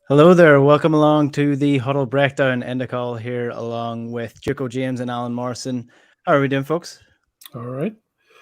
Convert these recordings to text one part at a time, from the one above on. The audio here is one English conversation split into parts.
Hello there. Welcome along to the Huddle Breakdown. Enda call here along with Joko James and Alan Morrison. How are we doing, folks? All right.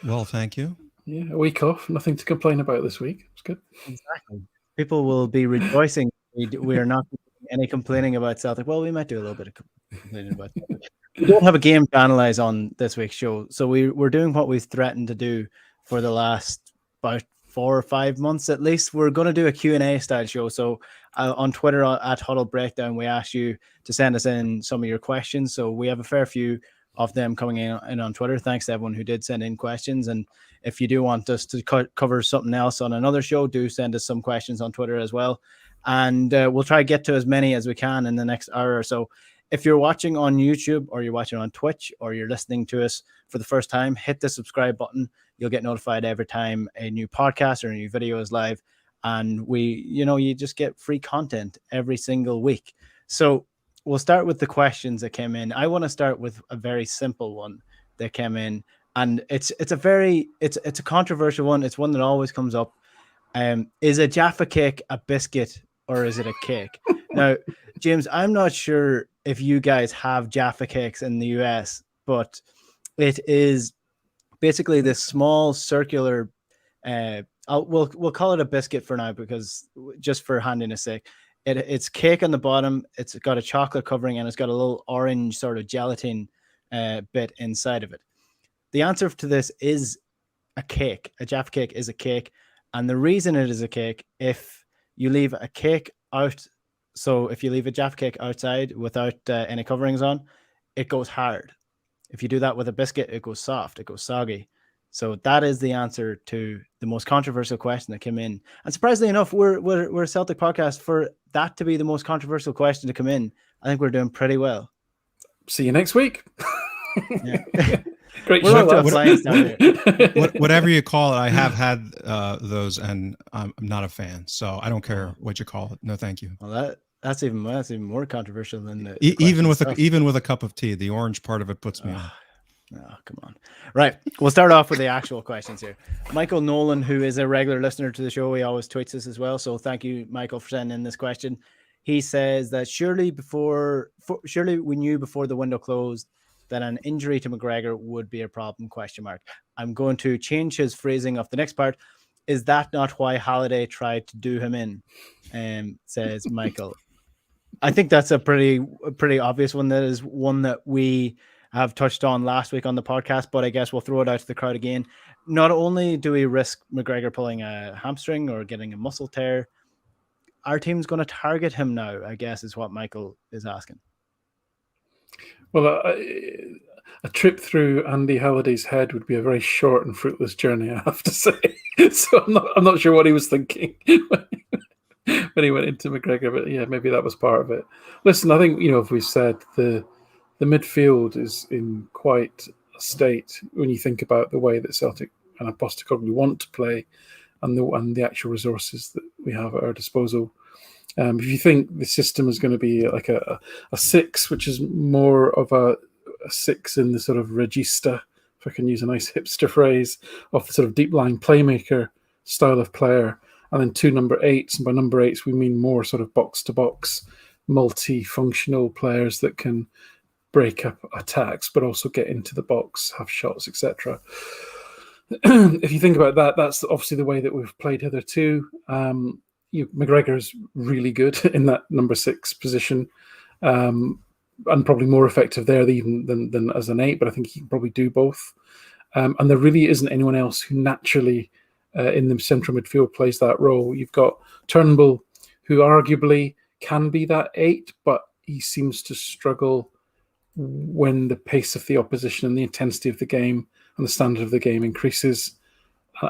Well, thank you. Yeah, a week off. Nothing to complain about this week. It's good. Exactly. People will be rejoicing. We are not doing any complaining about Celtic. Well, we might do a little bit of complaining about Celtic. We don't have a game to analyze on this week's show, so we're doing what we've threatened to do for the last about 4 or 5 months at least. We're going to do a Q&A style show. So on Twitter at Huddle Breakdown, we asked you to send us in some of your questions. So we have a fair few of them coming in on Twitter. Thanks to everyone who did send in questions. And if you do want us to cover something else on another show, do send us some questions on Twitter as well. And we'll try to get to as many as we can in the next hour or so. If you're watching on YouTube or you're watching on Twitch or you're listening to us for the first time, hit the subscribe button. You'll get notified every time a new podcast or a new video is live. And you just get free content every single week. So we'll start with the questions that came in. I want to start with a very simple one that came in. And it's a controversial one. It's one that always comes up. Is a Jaffa cake a biscuit or is it a cake? Now, James, I'm not sure if you guys have Jaffa cakes in the US, but it is basically this small circular. We'll call it a biscuit for now because just for handiness sake, it's cake on the bottom. It's got a chocolate covering and it's got a little orange sort of gelatin bit inside of it. The answer to this is a cake. A Jaffa cake is a cake, and the reason it is a cake, if you leave a cake out. So if you leave a Jaffa cake outside without any coverings on, it goes hard. If you do that with a biscuit, it goes soft, it goes soggy. So that is the answer to the most controversial question that came in. And surprisingly enough, we're a Celtic podcast. For that to be the most controversial question to come in, I think we're doing pretty well. See you next week. Yeah. Great show. Whatever you call it, I have had those, and I'm not a fan, so I don't care what you call it. No, thank you. Well, that's even more controversial than the even with a cup of tea. The orange part of it puts me on. Oh, come on. Right. We'll start off with the actual questions here. Michael Nolan, who is a regular listener to the show, he always tweets us as well. So thank you, Michael, for sending in this question. He says that surely we knew before the window closed that an injury to McGregor would be a problem, ? I'm going to change his phrasing of the next part. Is that not why Halliday tried to do him in? Says Michael. I think that's a pretty obvious one. That is one that we have touched on last week on the podcast, but I guess we'll throw it out to the crowd again. Not only do we risk McGregor pulling a hamstring or getting a muscle tear, our team's going to target him now, I guess, is what Michael is asking. Well, a trip through Andy Halliday's head would be a very short and fruitless journey, I have to say. So I'm not sure what he was thinking when he went into McGregor, but yeah, maybe that was part of it. Listen, I think, if we've said the midfield is in quite a state when you think about the way that Celtic and Postecoglou want to play and the actual resources that we have at our disposal. If you think the system is going to be like a 6, which is more of a 6 in the sort of regista, if I can use a nice hipster phrase, of the sort of deep-lying playmaker style of player, and then 2 number 8s, and by number 8s we mean more sort of box-to-box, multi-functional players that can break up attacks, but also get into the box, have shots, etc. If you think about that, that's obviously the way that we've played hitherto. McGregor is really good in that number 6 position, and probably more effective there even than as an 8, but I think he can probably do both. And there really isn't anyone else who naturally in the central midfield plays that role. You've got Turnbull, who arguably can be that 8, but he seems to struggle when the pace of the opposition and the intensity of the game and the standard of the game increases,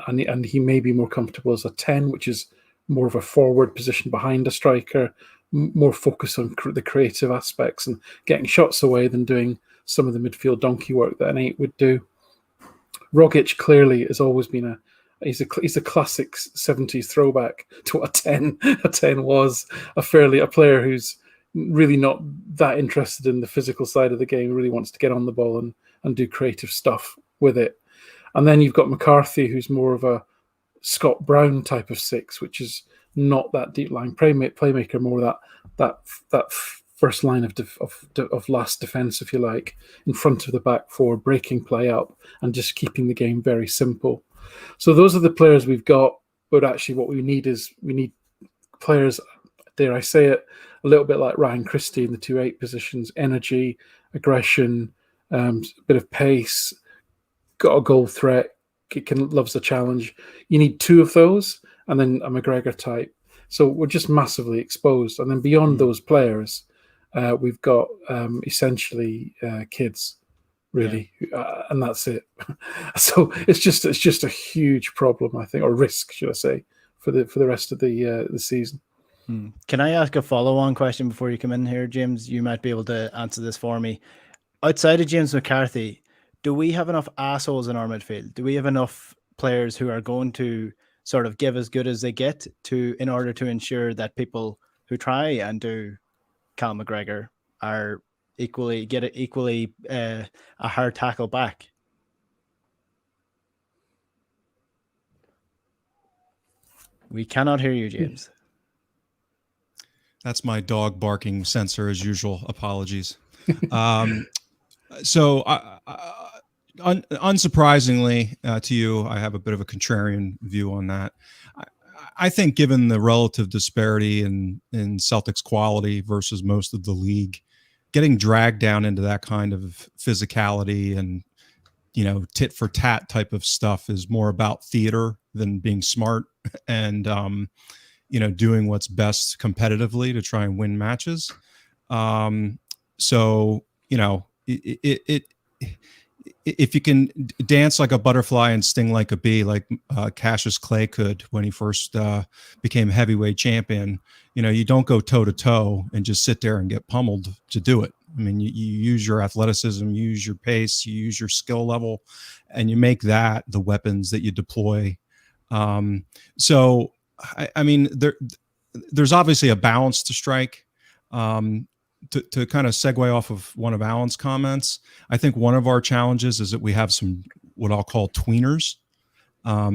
and he may be more comfortable as a 10, which is more of a forward position behind a striker, more focus on the creative aspects and getting shots away than doing some of the midfield donkey work that an 8 would do. Rogic clearly has always been he's a classic 70s throwback to what a 10 was, a player who's really not that interested in the physical side of the game, really wants to get on the ball and do creative stuff with it. And then you've got McCarthy, who's more of a Scott Brown type of 6, which is not that deep line playmaker, more that first line of last defense, if you like, in front of the back four, breaking play up and just keeping the game very simple. So those are the players we've got. But actually, what we need players, dare I say it, a little bit like Ryan Christie in the 2-8 positions: energy, aggression, a bit of pace, got a goal threat, loves the challenge. You need two of those, and then a McGregor type. So we're just massively exposed. And then beyond those players, we've got essentially kids, really, and that's it. So it's just a huge problem, I think, or risk, should I say, for the rest of the season. Can I ask a follow-on question before you come in here, James? You might be able to answer this for me. Outside of James McCarthy, do we have enough assholes in our midfield? Do we have enough players who are going to sort of give as good as they get in order to ensure that people who try and do Cal McGregor are equally a hard tackle back? We cannot hear you, James. That's my dog barking sensor as usual. Apologies. So unsurprisingly to you, I have a bit of a contrarian view on that. I think given the relative disparity in Celtic's quality versus most of the league, getting dragged down into that kind of physicality and, tit for tat type of stuff is more about theater than being smart and, doing what's best competitively to try and win matches. If you can dance like a butterfly and sting like a bee, like Cassius Clay could when he first became heavyweight champion, you don't go toe to toe and just sit there and get pummeled to do it. I mean, you use your athleticism, you use your pace, you use your skill level, and you make that the weapons that you deploy. So, I mean, there's obviously a balance to strike. To kind of segue off of one of Alan's comments, I think one of our challenges is that we have some what I'll call tweeners.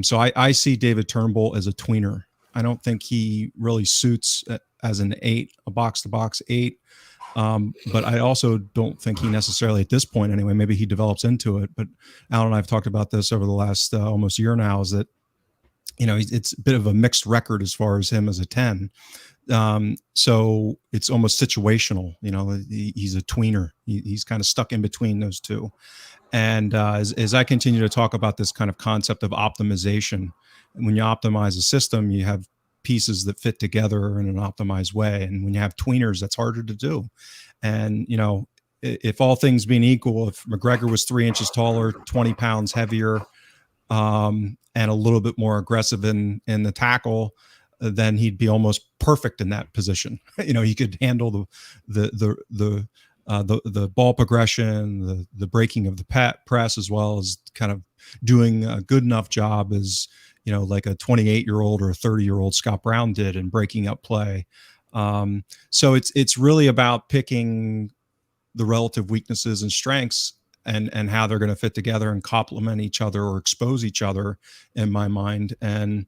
So I see David Turnbull as a tweener. I don't think he really suits as an 8, a box-to-box 8. But I also don't think he necessarily, at this point anyway, maybe he develops into it. But Alan and I have talked about this over the last almost year now, is that, it's a bit of a mixed record as far as him as a 10. So it's almost situational. He's a tweener. He's kind of stuck in between those two. And as I continue to talk about this kind of concept of optimization, when you optimize a system, you have pieces that fit together in an optimized way. And when you have tweeners, that's harder to do. And, if all things being equal, if McGregor was 3 inches taller, 20 pounds heavier, and a little bit more aggressive in the tackle, then he'd be almost perfect in that position. He could handle the ball progression, the breaking of the press, as well as kind of doing a good enough job as, like a 28-year-old or a 30-year-old Scott Brown did in breaking up play. So it's really about picking the relative weaknesses and strengths and how they're going to fit together and complement each other or expose each other, in my mind. And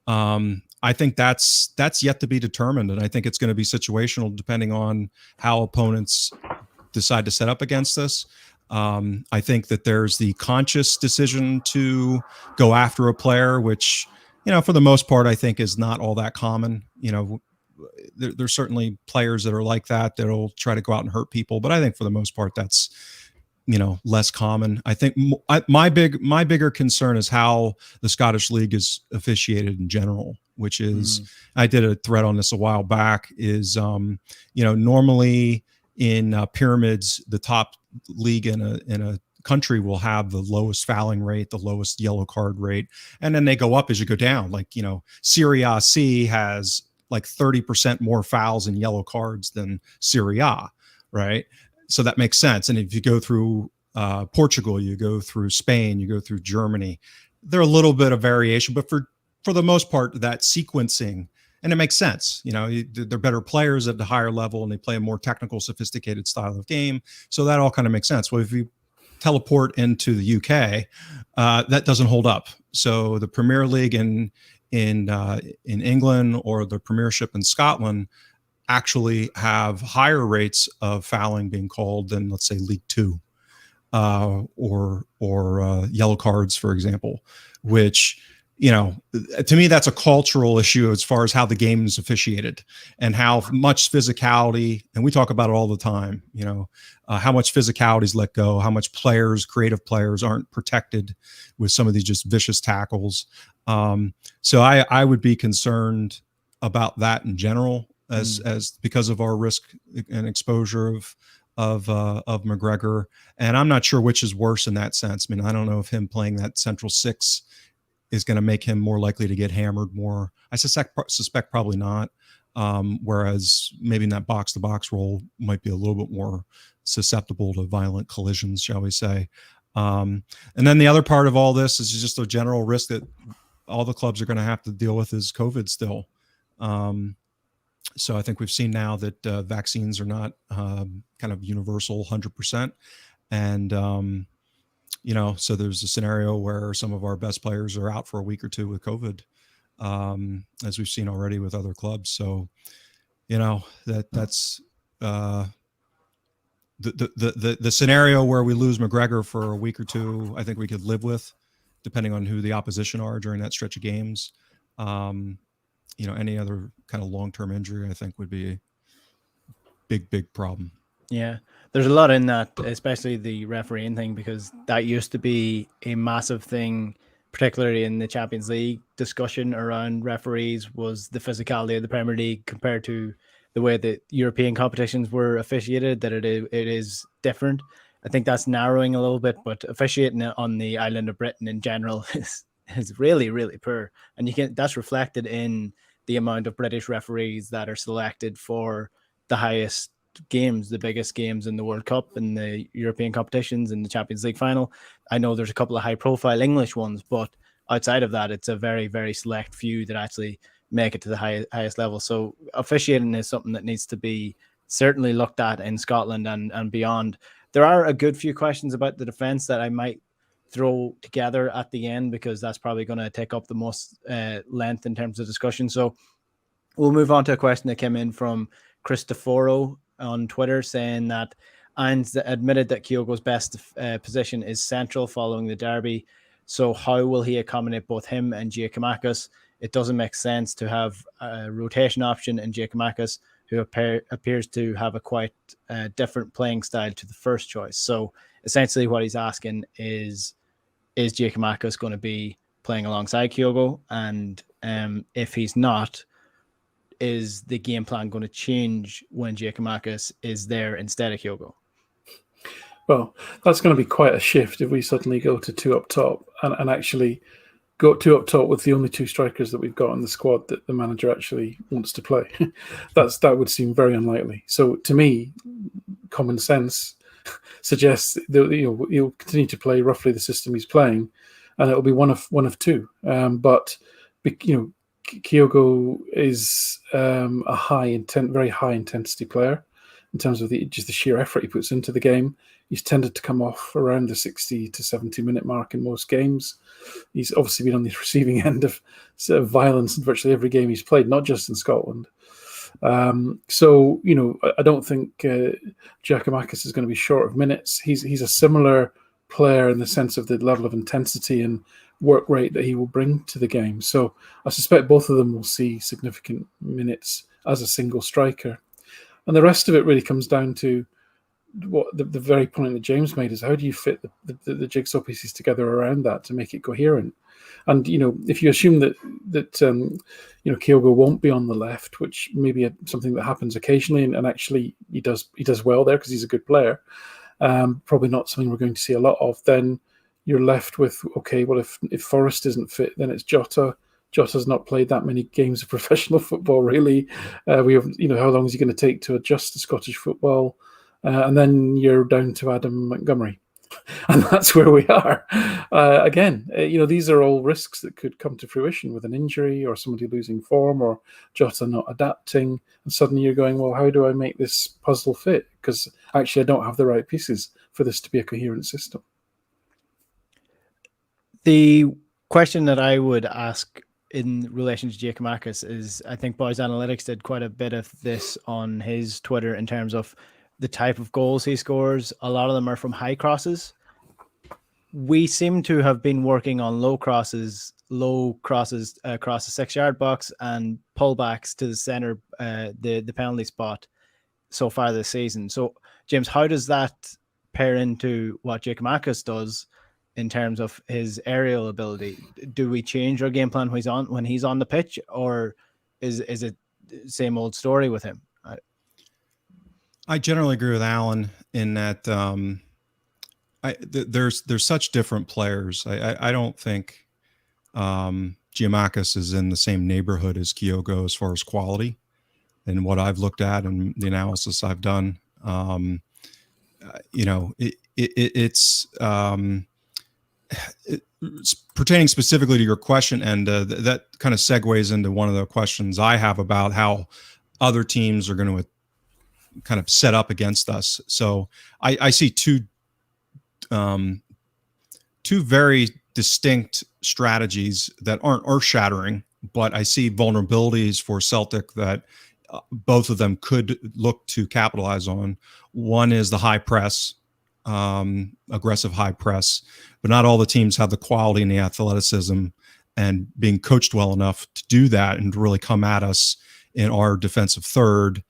I think that's yet to be determined. And I think it's going to be situational depending on how opponents decide to set up against us. I think that there's the conscious decision to go after a player, which, for the most part, I think is not all that common. There's certainly players that are like that'll try to go out and hurt people. But I think for the most part, that's, less common. I think my bigger concern is how the Scottish League is officiated in general, which is, I did a thread on this a while back, is, normally in pyramids, the top league in a country will have the lowest fouling rate, the lowest yellow card rate. And then they go up as you go down. Like, Serie A C has like 30% more fouls and yellow cards than Serie A, right? So that makes sense. And if you go through Portugal, you go through Spain, you go through Germany, there are a little bit of variation, but for the most part, that sequencing, and it makes sense. They're better players at the higher level and they play a more technical, sophisticated style of game. So that all kind of makes sense. Well, if you teleport into the UK, that doesn't hold up. So the Premier League in in England or the Premiership in Scotland actually have higher rates of fouling being called than, let's say, League Two, or yellow cards, for example, which, to me, that's a cultural issue as far as how the game is officiated and how much physicality, and we talk about it all the time, how much physicality is let go, how much creative players aren't protected with some of these just vicious tackles. So I would be concerned about that in general, as because of our risk and exposure of McGregor. And I'm not sure which is worse in that sense. I mean, I don't know if him playing that central six is going to make him more likely to get hammered more. I suspect probably not. Whereas maybe in that box-to-box role might be a little bit more susceptible to violent collisions, shall we say. And then the other part of all this is just a general risk that all the clubs are going to have to deal with is COVID still. So I think we've seen now that vaccines are not kind of universal 100%. And, so there's a scenario where some of our best players are out for a week or two with COVID, as we've seen already with other clubs. So, that's the scenario where we lose McGregor for a week or two, I think we could live with, depending on who the opposition are during that stretch of games. Any other kind of long-term injury, I think, would be a big problem. Yeah, there's a lot in that, especially the refereeing thing, because that used to be a massive thing, particularly in the Champions League discussion around referees, was the physicality of the Premier League compared to the way that European competitions were officiated, that it is different. I think that's narrowing a little bit, but officiating on the island of Britain in general is really, really poor. And that's reflected in the amount of British referees that are selected for the highest games, the biggest games in the World Cup and the European competitions and the Champions League final. I know there's a couple of high profile English ones, but outside of that, it's a very, very select few that actually make it to the highest level. So officiating is something that needs to be certainly looked at in Scotland and beyond. There are a good few questions about the defense that I might throw together at the end, because that's probably going to take up the most length in terms of discussion. So we'll move on to a question that came in from Cristoforo on Twitter, saying that Ainz admitted that Kyogo's best position is central following the derby. So how will he accommodate both him and Giakoumakis? It doesn't make sense to have a rotation option in Giakoumakis, who appears to have a quite different playing style to the first choice. So essentially what he's asking is Giakoumakis going to be playing alongside Kyogo? And if he's not, is the game plan going to change when Giakoumakis is there instead of Kyogo? Well, that's going to be quite a shift if we suddenly go to two up top and actually go two up top with the only two strikers that we've got in the squad that the manager actually wants to play. That would seem very unlikely. So to me, common sense suggests that he'll continue to play roughly the system he's playing, and it'll be one of two. But Kyogo is a very high intensity player in terms of just the sheer effort he puts into the game. He's tended to come off around the 60 to 70 minute mark in most games. He's obviously been on the receiving end of sort of violence in virtually every game he's played, not just in Scotland. So I don't think Giakoumakis is going to be short of minutes. He's a similar player in the sense of the level of intensity and work rate that he will bring to the game. So I suspect both of them will see significant minutes as a single striker. And the rest of it really comes down to what the very point that James made is, how do you fit the jigsaw pieces together around that to make it coherent? And if you assume that Kyogo won't be on the left, which may be something that happens occasionally, and actually he does well there because he's a good player, probably not something we're going to see a lot of, then you're left with, okay, well, if Forrest isn't fit, then it's Jota. Jota's not played that many games of professional football, really. We have, how long is he going to take to adjust to Scottish football? And then you're down to Adam Montgomery. And that's where we are. Again, these are all risks that could come to fruition with an injury or somebody losing form or Jota not adapting. And suddenly you're going, well, how do I make this puzzle fit? Because actually I don't have the right pieces for this to be a coherent system. The question that I would ask in relation to Giacomakis is, I think Boys Analytics did quite a bit of this on his Twitter in terms of the type of goals he scores. A lot of them are from high crosses. We seem to have been working on low crosses across the 6-yard box and pullbacks to the center, the penalty spot so far this season. So, James, how does that pair into what Giacomakis does in terms of his aerial ability? Do we change our game plan when he's on the pitch, or is it same old story with him? I generally agree with Alan in that there's such different players. I don't think Giacomakis is in the same neighborhood as Kyogo as far as quality and what I've looked at and the analysis I've done. It's pertaining specifically to your question, and that kind of segues into one of the questions I have about how other teams are going to kind of set up against us. So I see two very distinct strategies that aren't earth-shattering, but I see vulnerabilities for Celtic that both of them could look to capitalize on. One is the high press, aggressive high press, but not all the teams have the quality and the athleticism and being coached well enough to do that and to really come at us in our defensive third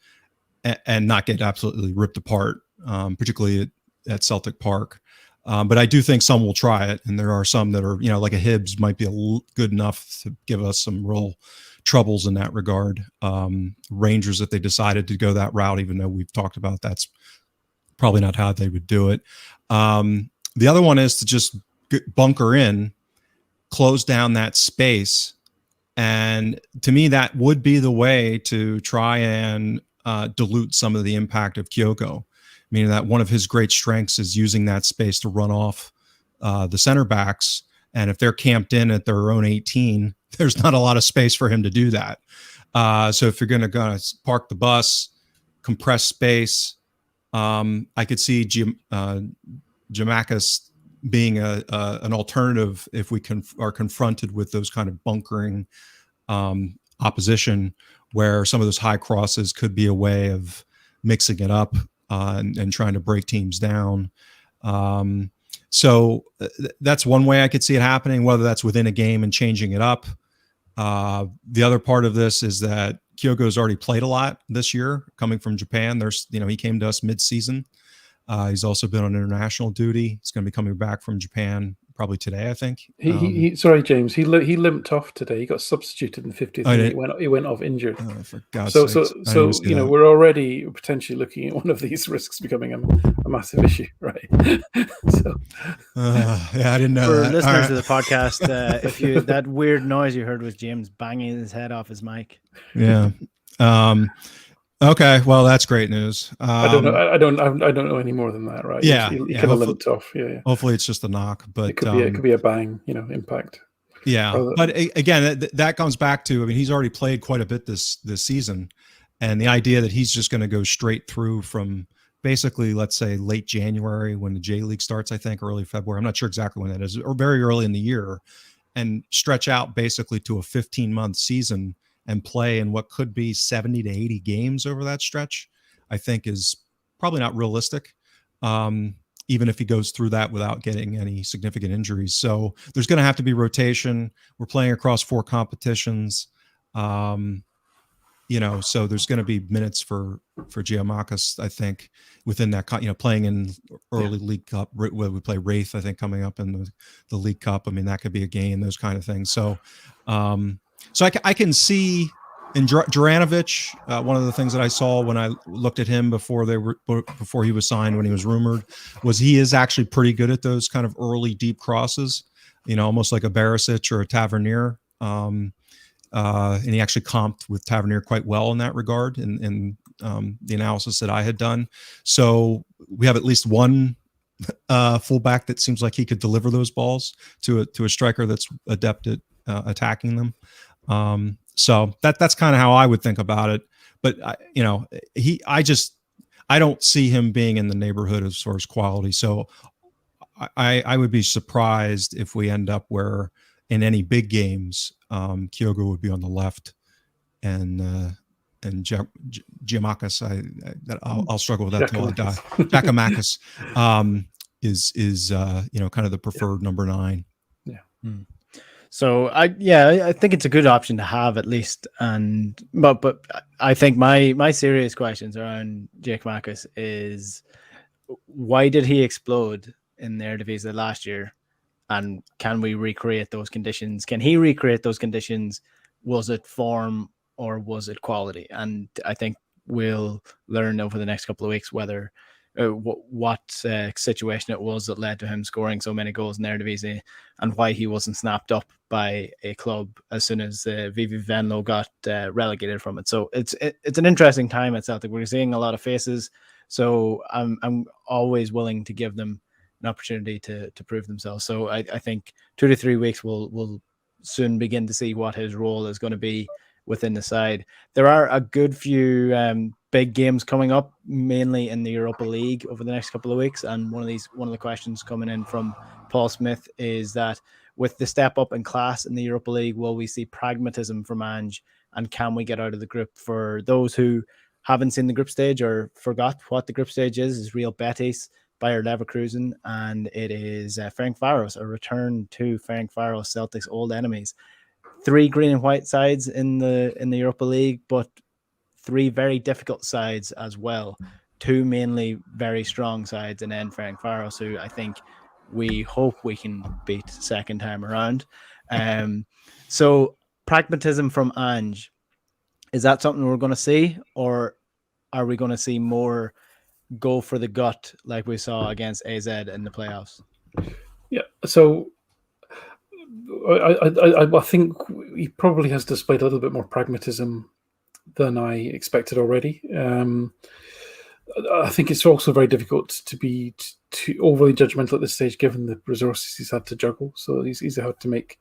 and not get absolutely ripped apart, particularly at Celtic Park. But I do think some will try it, and there are some that are, like a Hibs might be good enough to give us some real troubles in that regard. Rangers, if they decided to go that route, even though we've talked about that's probably not how they would do it. The other one is to just bunker in, close down that space. And to me, that would be the way to try and dilute some of the impact of Kyogo. Meaning that one of his great strengths is using that space to run off the center backs. And if they're camped in at their own 18, there's not a lot of space for him to do that. So if you're going to park the bus, compress space, I could see Giacomakis being an alternative if we are confronted with those kind of bunkering opposition, where some of those high crosses could be a way of mixing it up and trying to break teams down. So that's one way I could see it happening, whether that's within a game and changing it up. The other part of this is that Kyogo's already played a lot this year coming from Japan. He came to us mid-season. He's also been on international duty. He's going to be coming back from Japan probably today, I think. Sorry, James. He limped off today. He got substituted in the 50th minute. He went off injured. Oh, for God's so we're already potentially looking at one of these risks becoming a massive issue, right? I didn't know. For that. listeners to the podcast, if that weird noise you heard was James banging his head off his mic. Yeah. Okay, well, that's great news. I don't know. I don't know any more than that, right? Yeah, he kind of limped off. Yeah. Hopefully, it's just a knock, but it could be a bang, impact. Yeah, but again, that comes back to, he's already played quite a bit this season, and the idea that he's just going to go straight through from basically, let's say, late January when the J League starts, I think early February. I'm not sure exactly when that is, or very early in the year, and stretch out basically to a 15-month season and play in what could be 70 to 80 games over that stretch, I think is probably not realistic, even if he goes through that without getting any significant injuries. So there's going to have to be rotation. We're playing across 4 competitions, so there's going to be minutes for Giacomakis, I think, within that, playing in early League Cup, where we play Wraith, I think, coming up in the League Cup. That could be a game, those kind of things. So, So I can see in Juranovic, one of the things that I saw when I looked at him before he was signed, when he was rumored, was he is actually pretty good at those kind of early deep crosses, almost like a Barisic or a Tavernier. And he actually comped with Tavernier quite well in that regard in the analysis that I had done. So we have at least one fullback that seems like he could deliver those balls to a striker that's adept at attacking them. So that's kind of how I would think about it. But I don't see him being in the neighborhood as far as quality. So I would be surprised if we end up where in any big games Kyogo would be on the left, and Giamakis. I'll struggle with that till I die. Giacomakis is kind of the preferred number 9. Yeah. So I think it's a good option to have at least. But I think my serious questions around Giacomakis is, why did he explode in the Eredivisie last year? And can we recreate those conditions? Can he recreate those conditions? Was it form or was it quality? And I think we'll learn over the next couple of weeks whether what situation it was that led to him scoring so many goals in the Eredivisie, and why he wasn't snapped up by a club as soon as Vivi Venlo got relegated from it. So it's an interesting time at Celtic. We're seeing a lot of faces, so I'm always willing to give them an opportunity to prove themselves. So I think 2 to 3 weeks we'll soon begin to see what his role is going to be within the side. There are a good few big games coming up, mainly in the Europa League over the next couple of weeks. And one of the questions coming in from Paul Smith is that with the step up in class in the Europa League, will we see pragmatism from Ange, and can we get out of the group? For those who haven't seen the group stage or forgot what the group stage is Real Betis, Bayer Leverkusen, and it is Ferencváros, a return to Ferencváros, Celtic's old enemies. 3 green and white sides in the Europa League, but 3 very difficult sides as well. 2 mainly very strong sides, and then Ferencváros, who I think we hope we can beat second time around. So pragmatism from Ange, is that something we're going to see, or are we going to see more go for the gut like we saw against AZ in the playoffs? Yeah, so I think he probably has displayed a little bit more pragmatism than I expected already. I think it's also very difficult to be too overly judgmental at this stage, given the resources he's had to juggle. So he's had to make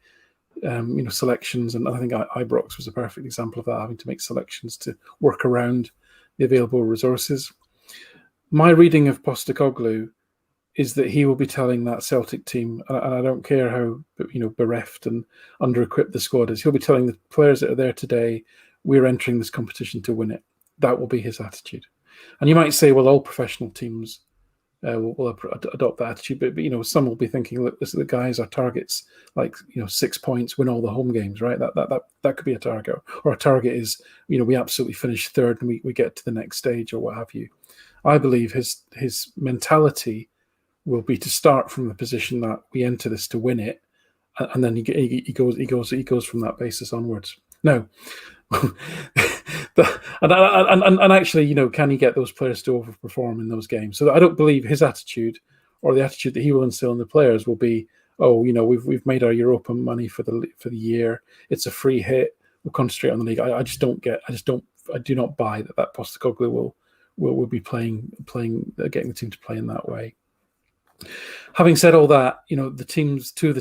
selections, and I think Ibrox was a perfect example of that, having to make selections to work around the available resources. My reading of Postecoglou is that he will be telling that Celtic team, and I don't care how bereft and under-equipped the squad is, he'll be telling the players that are there today, we're entering this competition to win it. That will be his attitude. And you might say, well, all professional teams will adopt that attitude, but some will be thinking, look, this is the guys, our targets, 6 points, win all the home games, right? That could be a target. Or a target is, we absolutely finish third and we get to the next stage, or what have you. I believe his mentality will be to start from the position that we enter this to win it, and then he goes from that basis onwards. No, and actually, can he get those players to overperform in those games? So I don't believe his attitude, or the attitude that he will instill in the players, will be, we've made our Europa money for the year. It's a free hit. We'll concentrate on the league. I do not buy that Postecoglou will be playing, getting the team to play in that way. Having said all that, two of the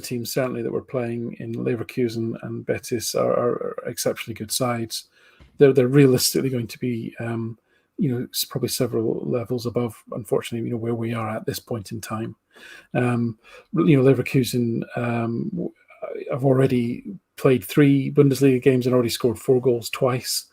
teams certainly that were playing in Leverkusen and Betis are exceptionally good sides. They're realistically going to be, probably several levels above, unfortunately, where we are at this point in time. Leverkusen have already played 3 Bundesliga games and already scored 4 goals twice.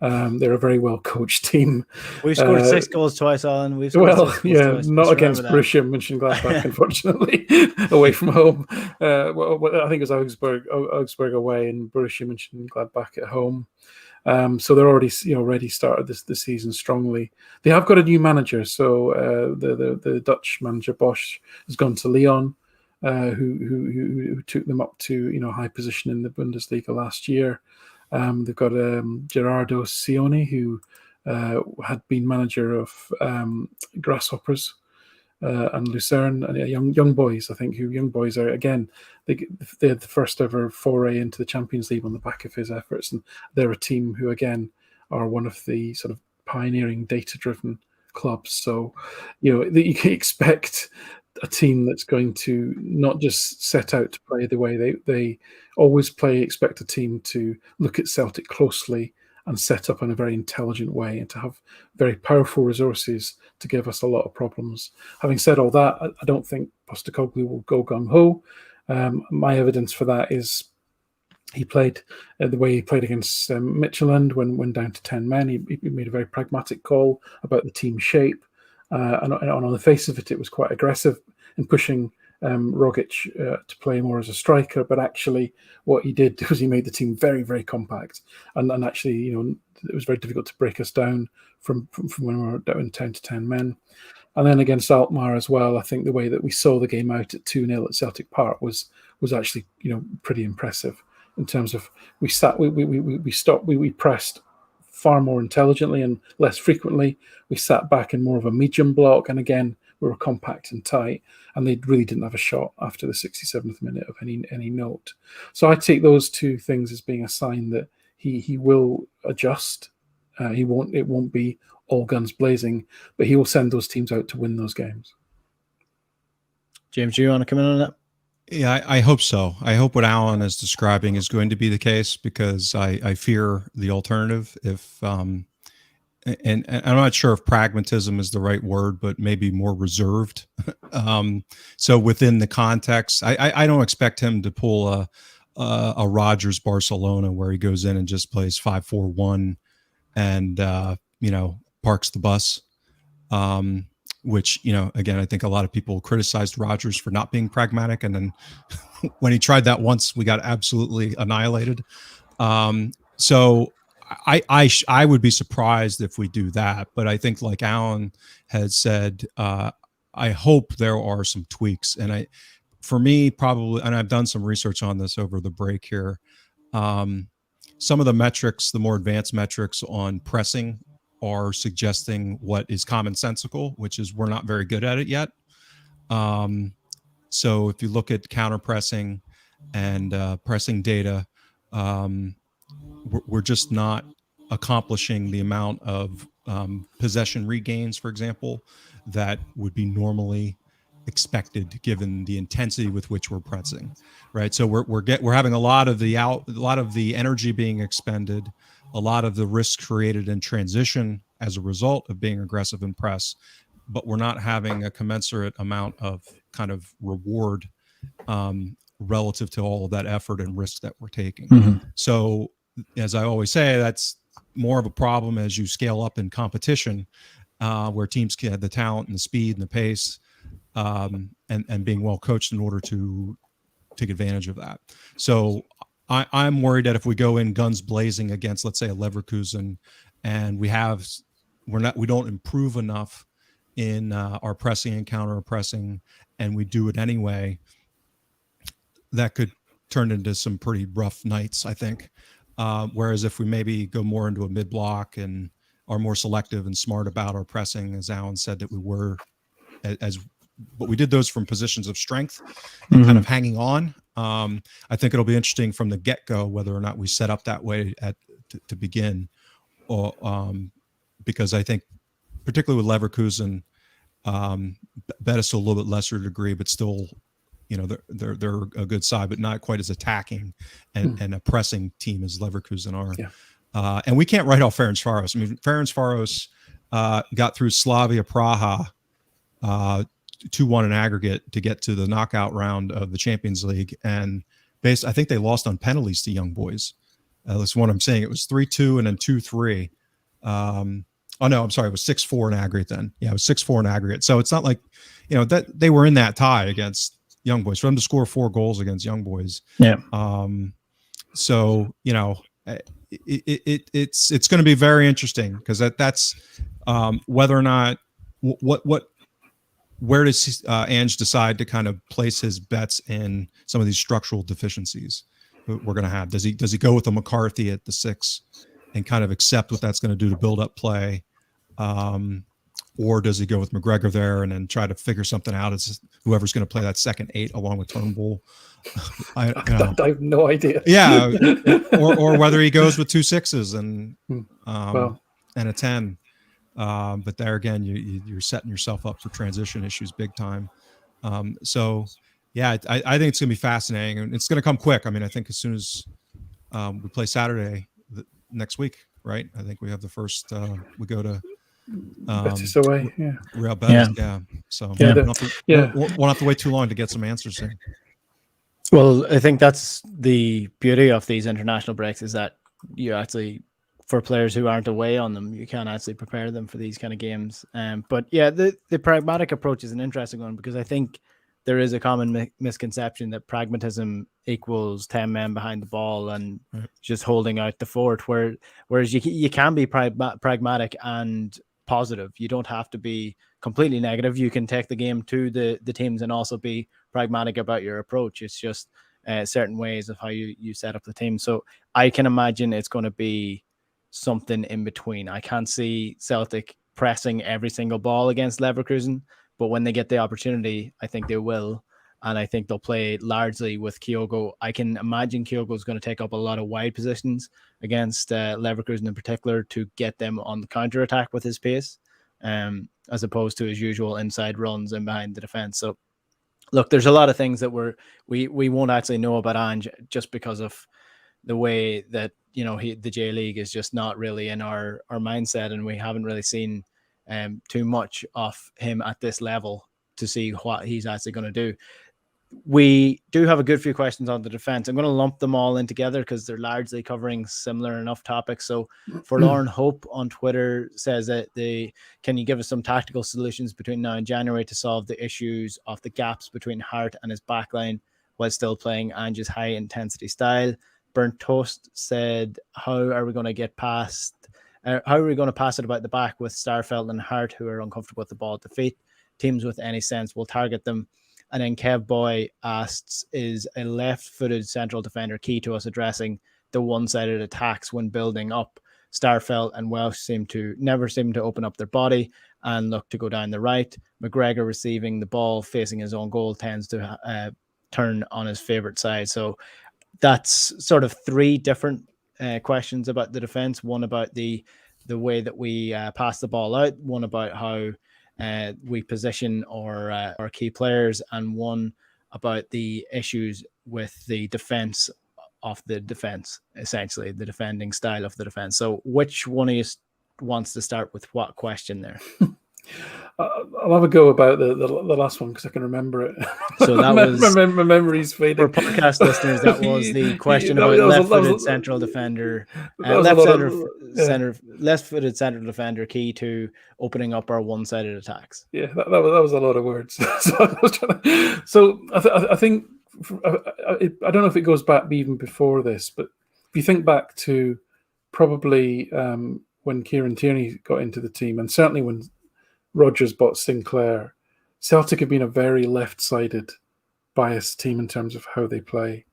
They're a very well coached team. We've scored 6 goals twice, Alan. Not against Borussia Mönchengladbach, unfortunately, away from home. I think it was Augsburg away and Borussia Mönchengladbach at home. So they're already started the season strongly. They have got a new manager. So the Dutch manager Bosch has gone to Lyon, who took them up to a high position in the Bundesliga last year. They've got Gerardo Sioni, who had been manager of Grasshoppers and Lucerne, and young boys. I think young boys are, again, they had the first ever foray into the Champions League on the back of his efforts, and they're a team who, again, are one of the sort of pioneering data-driven clubs. So, you can expect a team that's going to not just set out to play the way they always play. Expect a team to look at Celtic closely and set up in a very intelligent way, and to have very powerful resources to give us a lot of problems. Having said all that, I don't think Postecoglou will go gung-ho. My evidence for that is he played the way he played against Midtjylland when down to 10 men. He made a very pragmatic call about the team shape. And on the face of it, it was quite aggressive in pushing Rogic to play more as a striker. But actually, what he did was he made the team very, very compact. And actually, it was very difficult to break us down from when we were down 10 to 10 men. And then against Alkmaar as well, I think the way that we saw the game out at 2-0 at Celtic Park was actually pretty impressive in terms of we pressed far more intelligently and less frequently. We sat back in more of a medium block, and again we were compact and tight, and they really didn't have a shot after the 67th minute of any note. So I take those two things as being a sign that he will adjust. It won't be all guns blazing, but he will send those teams out to win those games. James, do you want to come in on that? Yeah, I hope so. I hope what Alan is describing is going to be the case, because I fear the alternative. If and I'm not sure if pragmatism is the right word, but maybe more reserved. So within the context, I don't expect him to pull a Rodgers Barcelona where he goes in and just plays 5-4-1 and parks the bus. Which, again, I think a lot of people criticized Rodgers for not being pragmatic. And then when he tried that once, we got absolutely annihilated. So I would be surprised if we do that. But I think, like Alan had said, I hope there are some tweaks. And for me, probably, and I've done some research on this over the break here, some of the metrics, the more advanced metrics on pressing, are suggesting what is commonsensical, which is we're not very good at it yet. So if you look at counter pressing and pressing data, we're just not accomplishing the amount of possession regains, for example, that would be normally expected given the intensity with which we're pressing, right? So we're having a lot of the energy being expended, a lot of the risk created in transition as a result of being aggressive in press, but we're not having a commensurate amount of kind of reward relative to all of that effort and risk that we're taking. Mm-hmm. So as I always say, that's more of a problem as you scale up in competition, where teams can have the talent and the speed and the pace, and being well coached in order to take advantage of that. So I'm worried that if we go in guns blazing against, let's say, a Leverkusen, and we don't improve enough in our pressing and counter pressing, and we do it anyway, that could turn into some pretty rough nights, I think. Whereas if we maybe go more into a mid block and are more selective and smart about our pressing, as Alan said that we were, but we did those from positions of strength and kind of hanging on. I think it'll be interesting from the get-go whether or not we set up that way to begin, or because I think particularly with Leverkusen, Betis to a little bit lesser degree, but still, they're a good side, but not quite as attacking and a pressing team as Leverkusen are. Yeah. And we can't write off Ferencvaros. I mean, Ferencvaros got through Slavia Praha 2-1 in aggregate to get to the knockout round of the Champions League, and I think they lost on penalties to Young Boys. That's what I'm saying. It was 3-2 and then 2-3. Oh no, I'm sorry. It was 6-4 in aggregate then. Yeah, it was 6-4 in aggregate. So it's not like, that they were in that tie against Young Boys. For them to score 4 goals against Young Boys. Yeah. So it's going to be very interesting, because that's whether or not where does Ange decide to kind of place his bets in some of these structural deficiencies we're going to have? Does he go with a McCarthy at the 6 and kind of accept what that's going to do to build up play? Or does he go with McGregor there and then try to figure something out as whoever's going to play that second 8 along with Turnbull? I have no idea. Yeah. or whether he goes with 2 6s and a 10. But there again, you're setting yourself up for transition issues big time. So yeah, I think it's going to be fascinating, and it's going to come quick. I mean, I think as soon as we play Saturday next week, right? I think we have the first, we go to Betis away. Yeah. Real Betis. Yeah. So won't have to wait too long to get some answers in. Well, I think that's the beauty of these international breaks, is that you actually, for players who aren't away on them, you can actually prepare them for these kind of games. But yeah, the pragmatic approach is an interesting one, because I think there is a common misconception that pragmatism equals 10 men behind the ball and just holding out the fort, whereas you can be pragmatic and positive. You don't have to be completely negative. You can take the game to the teams and also be pragmatic about your approach. It's just certain ways of how you set up the team. So I can imagine it's going to be something in between. I can't see Celtic pressing every single ball against Leverkusen, but when they get the opportunity, I think they will. And I think they'll play largely with Kyogo. I can imagine Kyogo is going to take up a lot of wide positions against Leverkusen in particular, to get them on the counter attack with his pace, as opposed to his usual inside runs and behind the defense. So look, there's a lot of things that we won't actually know about Ange, just because of the way that, you know, the J League is just not really in our mindset, and we haven't really seen too much of him at this level to see what he's actually going to do. We do have a good few questions on the defense. I'm going to lump them all in together because they're largely covering similar enough topics. So Forlorn Hope on Twitter says that can you give us some tactical solutions between now and January to solve the issues of the gaps between Hart and his backline while still playing Ange's high intensity style? Burnt Toast said, how are we going to pass it about the back with Starfelt and Hart, who are uncomfortable with the ball at the feet? Teams with any sense will target them. And then Kev Boy asks, is a left-footed central defender key to us addressing the one-sided attacks when building up? Starfelt and Welsh never seem to open up their body and look to go down the right. McGregor, receiving the ball facing his own goal, tends to turn on his favourite side. So that's sort of three different questions about the defence. One about the way that we pass the ball out, one about how we position our key players, and one about the issues with the defense of the defense, essentially the defending style of the defense. So which one of you wants to start with what question there? I'll have a go about the last one because I can remember it. So that was my memory's fading. For podcast listeners, that was the question about left-footed central defender, left-footed central defender key to opening up our one-sided attacks. Yeah, that was a lot of words. So I think I don't know if it goes back even before this, but if you think back to probably when Kieran Tierney got into the team, and certainly when Rodgers bought Sinclair, Celtic have been a very left-sided, biased team in terms of how they play,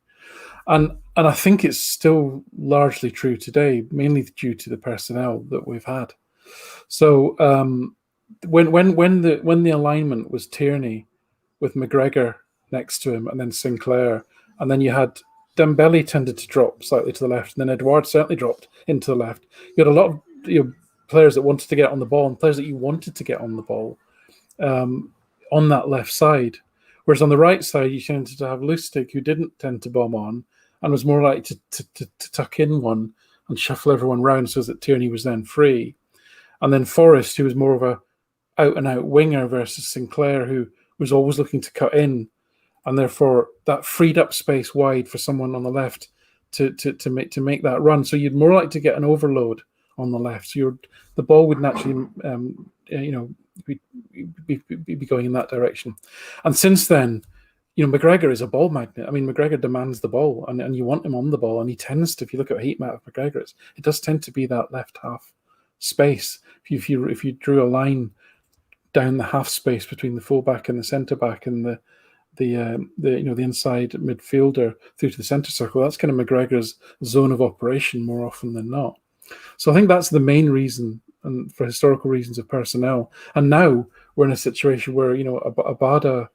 and I think it's still largely true today, mainly due to the personnel that we've had. So when the alignment was Tierney with McGregor next to him, and then Sinclair, and then you had Dembele tended to drop slightly to the left, and then Edouard certainly dropped into the left. You had a lot of players that wanted to get on the ball and players that you wanted to get on the ball on that left side. Whereas on the right side, you tended to have Lustig, who didn't tend to bomb on and was more likely to tuck in one and shuffle everyone round so that Tierney was then free. And then Forrest, who was more of a out-and-out winger, versus Sinclair, who was always looking to cut in. And therefore, that freed up space wide for someone on the left to make that run. So you'd more like to get an overload on the left, so the ball would naturally, be going in that direction. And since then, McGregor is a ball magnet. I mean, McGregor demands the ball, and you want him on the ball, and he tends to. If you look at a heat map of McGregor, it does tend to be that left half space. If you drew a line down the half space between the fullback and the centre back and the inside midfielder through to the centre circle, that's kind of McGregor's zone of operation more often than not. So I think that's the main reason, and for historical reasons of personnel. And now we're in a situation where Abada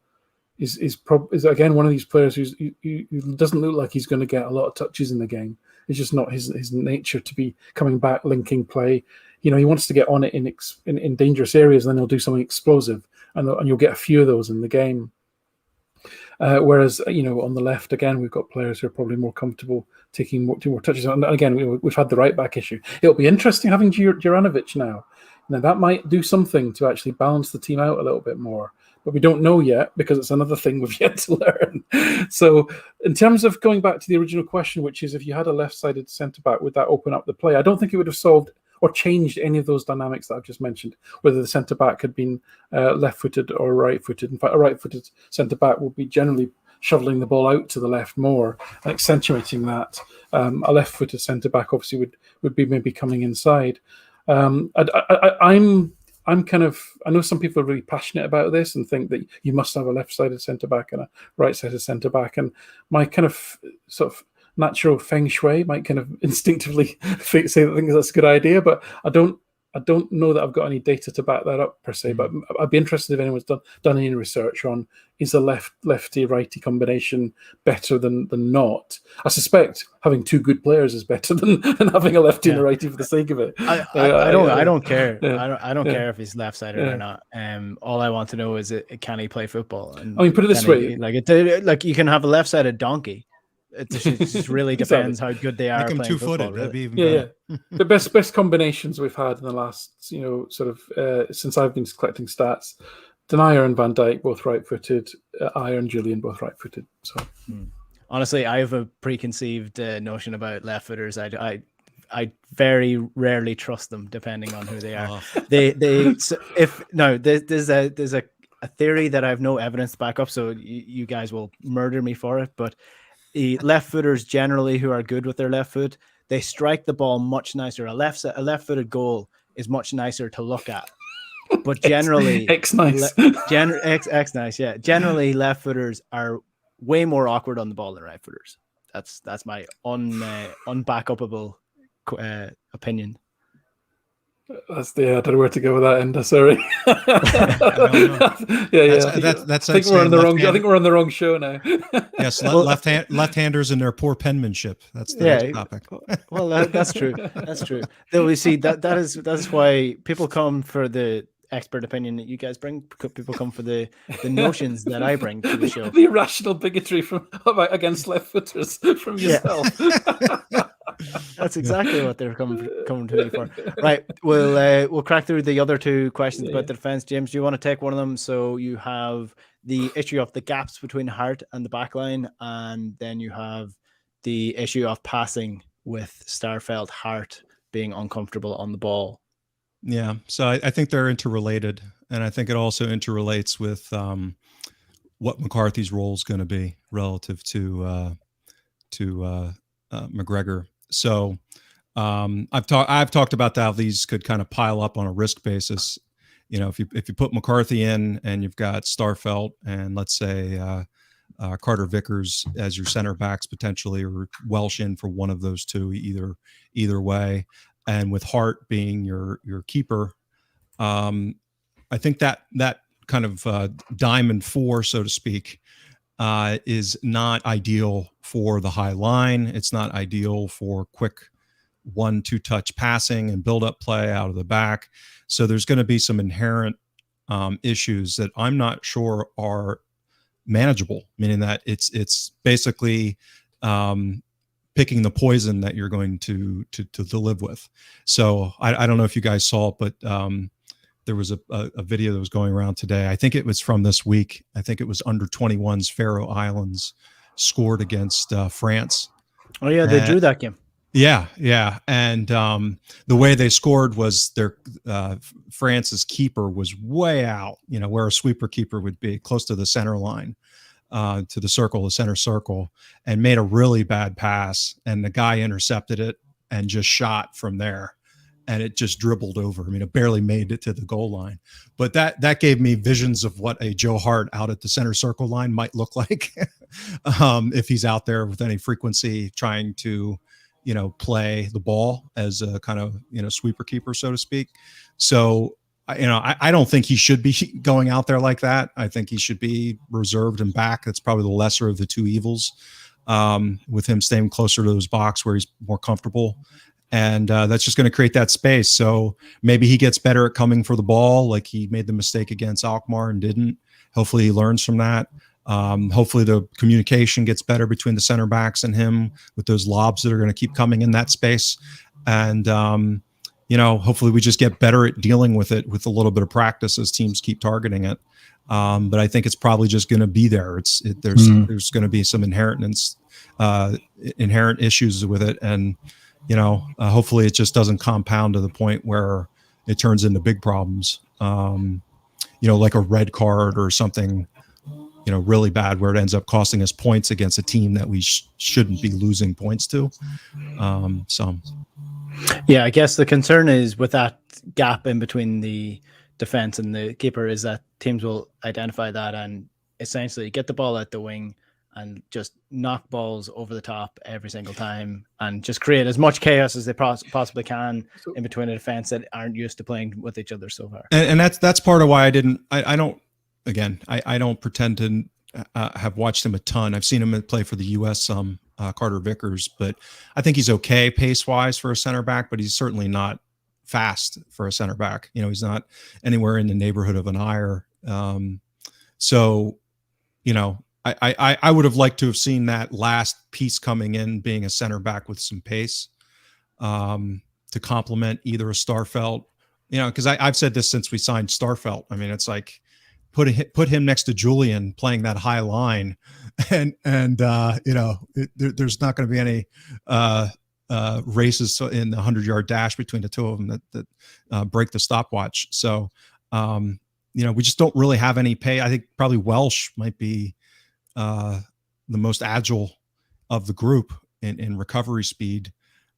is again one of these players who doesn't look like he's going to get a lot of touches in the game. It's just not his nature to be coming back, linking play. He wants to get on it in dangerous areas, and then he'll do something explosive, and you'll get a few of those in the game. Whereas, on the left, again, we've got players who are probably more comfortable taking more touches. And again, we've had the right back issue. It'll be interesting having Juranovic now. Now, that might do something to actually balance the team out a little bit more, but we don't know yet because it's another thing we've yet to learn. So in terms of going back to the original question, which is if you had a left-sided centre-back, would that open up the play? I don't think it would have solved or changed any of those dynamics that I've just mentioned, whether the centre-back had been left-footed or right-footed. In fact, a right-footed centre-back will be generally shoveling the ball out to the left more and accentuating that. A left-footed centre-back obviously would be maybe coming inside. I'm kind of, I know some people are really passionate about this and think that you must have a left-sided centre-back and a right-sided centre-back. And my kind of sort of natural feng shui might kind of instinctively say that I think that's a good idea, but I don't know that I've got any data to back that up per se. But I'd be interested if anyone's done any research on, is a lefty righty combination better than not? I suspect having two good players is better than having a lefty and a righty for the sake of it. I don't care. Yeah. I don't care if he's left-sided or not. All I want to know is can he play football? And I mean, put it this way: like you can have a left-sided donkey. It just really depends how good they are playing football. That'd be even better. The best combinations we've had in the last, sort of since I've been collecting stats, Denier and Van Dijk both right-footed, Ayer and Julian both right-footed. So honestly, I have a preconceived notion about left-footers. I very rarely trust them, depending on who they are. There's a theory that I have no evidence to back up, so you guys will murder me for it, but the left-footers generally who are good with their left foot, they strike the ball much nicer. A left-footed goal is much nicer to look at. But generally, X-nice. X-nice, yeah. Generally, left-footers are way more awkward on the ball than right-footers. That's my unbackupable opinion. I don't know where to go with that, Enda. Sorry. That's I think we're on the wrong. I think we're on the wrong show now. Yes, left-handers and their poor penmanship. That's the topic. Well, that's true. That's true. Though we see that's why people come for the expert opinion that you guys bring. People come for the notions that I bring to the show. The irrational bigotry against left-footers from yourself. That's exactly what they're coming to me for. Right, we'll crack through the other two questions about the defense. James, do you want to take one of them? So you have the issue of the gaps between Hart and the back line, and then you have the issue of passing with Starfelt, Hart being uncomfortable on the ball. Yeah, so I think they're interrelated, and I think it also interrelates with what McCarthy's role is going to be relative to McGregor. So I've talked about how these could kind of pile up on a risk basis. If you put McCarthy in and you've got Starfelt and let's say Carter Vickers as your center backs potentially, or Welsh in for one of those two, either way, and with Hart being your keeper, I think that kind of diamond four, so to speak, is not ideal for the high line. It's not ideal for quick 1-2 touch passing and build up play out of the back. So there's going to be some inherent issues that I'm not sure are manageable, meaning that it's basically picking the poison that you're going to live with. So I don't know if you guys saw it, but there was a video that was going around today. I think it was from this week. I think it was under 21's Faroe Islands scored against France. Oh yeah, they drew that game. Yeah. And the way they scored was their France's keeper was way out, where a sweeper keeper would be, close to the center line, to the center circle, and made a really bad pass. And the guy intercepted it and just shot from there. And it just dribbled over. I mean, it barely made it to the goal line. But that gave me visions of what a Joe Hart out at the center circle line might look like if he's out there with any frequency trying to, play the ball as a kind of, sweeper keeper, so to speak. So, I don't think he should be going out there like that. I think he should be reserved and back. That's probably the lesser of the two evils, with him staying closer to his box where he's more comfortable. And that's just going to create that space. So maybe he gets better at coming for the ball, like he made the mistake against Alkmaar and didn't. Hopefully he learns from that. Hopefully the communication gets better between the center backs and him with those lobs that are going to keep coming in that space. And, hopefully we just get better at dealing with it with a little bit of practice as teams keep targeting it. But I think it's probably just going to be there. There's going to be some inherent issues with it, and hopefully it just doesn't compound to the point where it turns into big problems. Like a red card or something, really bad, where it ends up costing us points against a team that we shouldn't be losing points to. Yeah, I guess the concern is with that gap in between the defense and the keeper is that teams will identify that and essentially get the ball out the wing and just knock balls over the top every single time and just create as much chaos as they possibly can in between a defense that aren't used to playing with each other so far. And that's part of why I don't pretend to have watched him a ton. I've seen him play for the U.S. some, Carter Vickers, but I think he's okay pace-wise for a center back, but he's certainly not fast for a center back. He's not anywhere in the neighborhood of an Ayer. I would have liked to have seen that last piece coming in being a center back with some pace to complement either a Starfelt, because I've said this since we signed Starfelt. I mean, it's like put him next to Julian playing that high line, and there's not going to be any races in the 100-yard dash between the two of them that break the stopwatch. So we just don't really have any pay. I think probably Welsh might be the most agile of the group in recovery speed,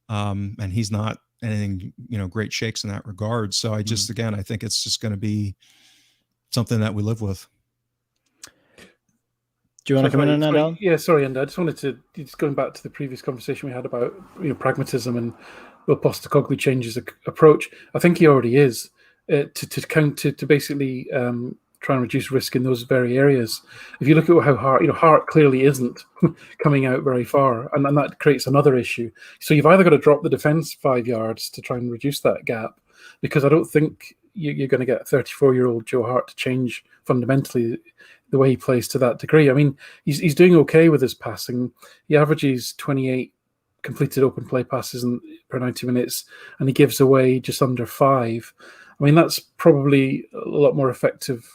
and he's not anything great shakes in that regard. So I just again I think it's just going to be something that we live with. Do you want to come in on that, Alan? Yeah, sorry, Enda. I just wanted to, just going back to the previous conversation we had about pragmatism and will Postecoglou change his approach. I think he already is to basically try and reduce risk in those very areas. If you look at how Hart clearly isn't coming out very far, and that creates another issue. So you've either got to drop the defence 5 yards to try and reduce that gap, because I don't think you're going to get 34-year-old Joe Hart to change fundamentally the way he plays to that degree. I mean, he's doing okay with his passing. He averages 28 completed open play passes per 90 minutes, and he gives away just under 5. I mean, that's probably a lot more effective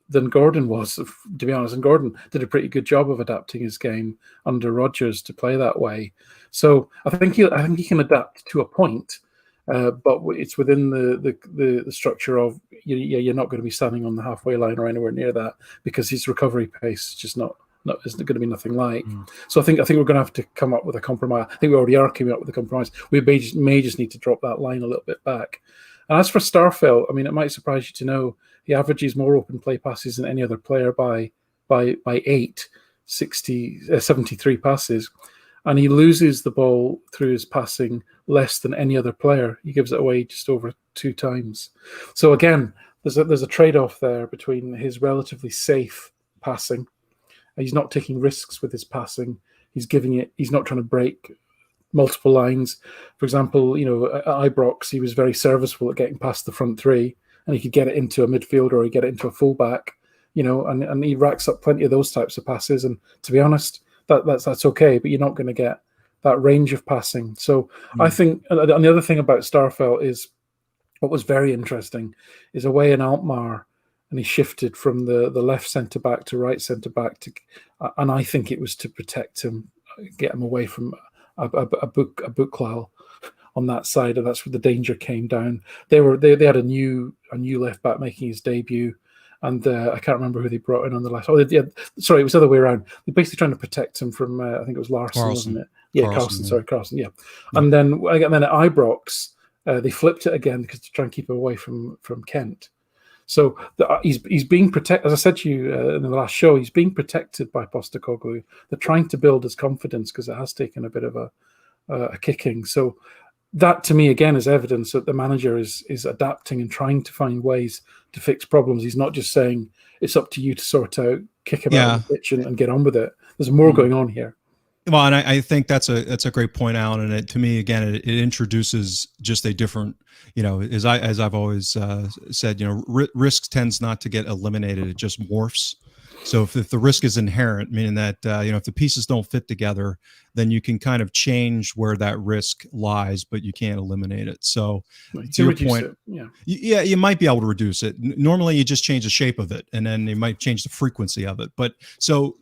than Gordon was, to be honest. And Gordon did a pretty good job of adapting his game under Rodgers to play that way. So I think he can adapt to a point, but it's within the structure of you're not going to be standing on the halfway line or anywhere near that, because his recovery pace is just not isn't going to be nothing like. So I think we're going to have to come up with a compromise. I think we already are coming up with a compromise. We may just need to drop that line a little bit back. And as for Starfelt, I mean, it might surprise you to know he averages more open play passes than any other player by 73 passes, and he loses the ball through his passing less than any other player. He gives it away just over 2 times. So again, there's a trade-off there between his relatively safe passing. He's not taking risks with his passing. He's giving it. He's not trying to break multiple lines. For example, at Ibrox, he was very serviceable at getting past the front three, and he could get it into a midfielder or he'd get it into a fullback, and he racks up plenty of those types of passes. And to be honest, that's okay, but you're not going to get that range of passing. So I think, and the other thing about Starfelt is what was very interesting is away in Alkmaar, and he shifted from the left centre back to right centre back and I think it was to protect him, get him away from a Buklal on that side, and that's where the danger came down. They had a new left back making his debut, and I can't remember who they brought in on the left. It was the other way around. They're basically trying to protect him from I think it was Larson, wasn't it? Yeah, Carlson. Yeah. And then at Ibrox, they flipped it again because to try and keep him away from Kent. So he's being protected, as I said to you in the last show, he's being protected by Postecoglou. They're trying to build his confidence because it has taken a bit of a kicking. So that, to me, again, is evidence that the manager is adapting and trying to find ways to fix problems. He's not just saying, it's up to you to sort out, kick him out of the pitch and get on with it. There's more going on here. Well, and I think that's a great point, Alan. And to me, again, it introduces just a different, as I've always said, risk tends not to get eliminated; it just morphs. So if the risk is inherent, meaning that if the pieces don't fit together, then you can kind of change where that risk lies, but you can't eliminate it. So to your point, you might be able to reduce it. Normally, you just change the shape of it, and then you might change the frequency of it. But so